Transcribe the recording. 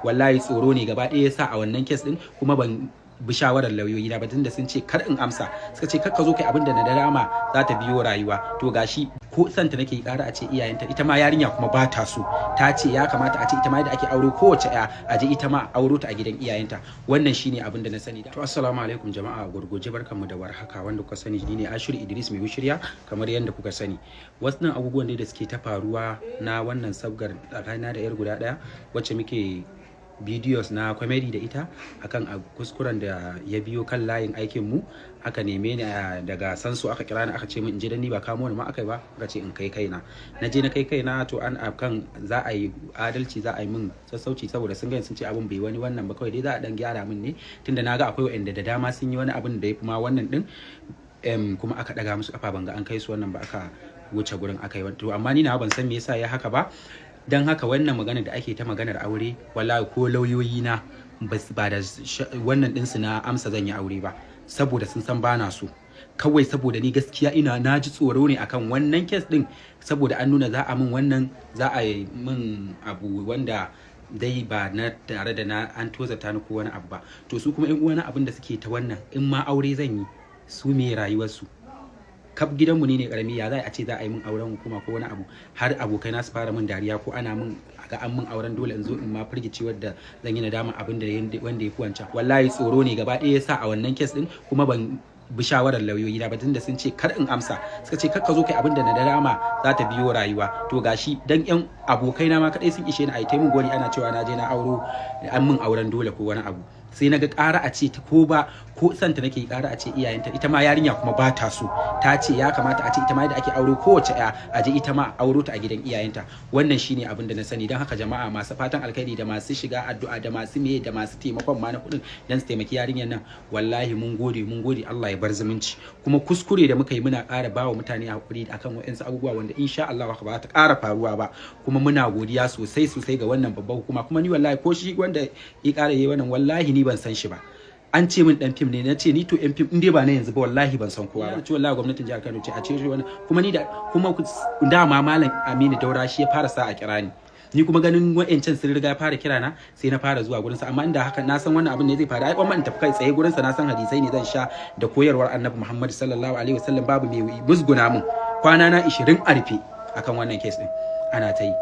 wallahi tsoro ne gaba ɗaya yasa a wannan kes din kuma ban bi shawarar lauyoyi na ba tunda sun ce kar in amsa, suka ce kar ka zo kai abin da na dama za ta biyo rayuwa. To gashi ko santa nake ƙara a ce iyayenta, ita ma yarinya kuma ba ta so, ta ce ya kamata a ce ita ma yadda ake aure kowace ya a je ita ma auro ta a gidan iyayenta. Wannan shine abin da na sani. To assalamu alaikum jama'a, gurguje barkanmu da warhaka. Wanda kuka sani ni ne Ashiru Idris mai wushirya kamar yadda kuka sani. Wasu abubuwan da suke ta faruwa na wannan sabgar tsakanin da yar guda daya wacce muke videos na comedy da ita akan kuskuren da ya biyo kan layin aikin mu, aka neme ni daga sansu, aka kira ni aka ce min in je dan ni ba kamo ni ma aka ba, aka ce in kai kaina. Na je na kai kaina, to an akan za a yi adalci, za a yi min sassauci saboda sun gani sun ce abin bai wani wannan ba, kawai dai za a dan gyara min ne tunda naga akwai wanda da dama sun yi wani abin da ya fi ma wannan din, kuma aka daga musu kafa, ban ga an kai su wannan ba, aka wuce gurin aka yi. To amma ni na ban san me yasa ya haka ba. Dan haka wannan magana da ake ta maganar aure, wallahi ko lauyoyi na ba da wannan ɗinsu na amsa zan yi aure ba, saboda sun san bana so. Kawai saboda ni gaskiya na ji tsoro ne akan wannan kes ɗin, saboda an nuna za a min wannan, za a yi min abu wanda dai ba na tare da na an tozata ni ko wani abu ba. To su kuma in wani abin da suke ta wannan, in ma aure zan yi, su me rayuwarsu? Kaf gidanmu ne karami, ya zai a ce za a yi min auren hukuma ko wani abu, har abokai na su fara min dariya ko ana min ga an min auren dole in zo in ma firgici wadda zan yi nadama abin da wanda ya fi wancan. Wallahi tsoro ne gaba ɗaya yasa a wannan kes din, kuma ban bi shawarar lauyoyi na ba tunda sun ce kar in amsa, suka ce kar ka zo kai abin da na dama za ta biyo rayuwa. To gashi dan yan abokai na ma kadai sun ishe ni a yi taimun gori, ana cewa na je na auro an min auren dole ko wani abu. Sai naga ƙara a ce ta ko santa nake ƙara a ce iyayenta, ita ma yarinya kuma ba ta so, ta ce ya kamata a ce ita ma yadda ake aure kowace ya a je ita ma auro ta a gidan iyayenta. Wannan shine abin da na sani. Dan haka jama'a masu fatan alkhairi da masu shiga addu'a da masu meye da masu taimakon ma na kuɗin dan su taimaki yarinyar nan, wallahi mun gode Allah ya bar zumunci. Kuma kuskure da muka yi muna ƙara bawa mutane hakuri akan waɗansu abubuwa wanda insha Allah ba ta ƙara faruwa ba. Kuma muna godiya sosai ga wannan babban hukuma. Kuma ni wallahi ko shi wanda ya ƙara yi wannan, wallahi ni ban san shi ba. An ce min dan fim ne, na ce ni to yan fim in dai ba na yanzu ba wallahi ban san kowa ba. Ce wallahi gwamnatin jihar Kano ce a ce wannan, kuma ni da kuma dama malam Aminu Daura shi ya fara sa a kira ni kuma ganin wa'ancan sun riga fara kira na, sai na fara zuwa gurin sa. Amma inda haka na san wannan abin ne zai faru, ai kuma in tafi kai tsaye gurin sa, na san hadisai ne zan sha da koyarwar Annabi Muhammad sallallahu alaihi wasallam, babu mai musguna mun. Kwana na 20 a rufe akan wannan case din ana ta yi.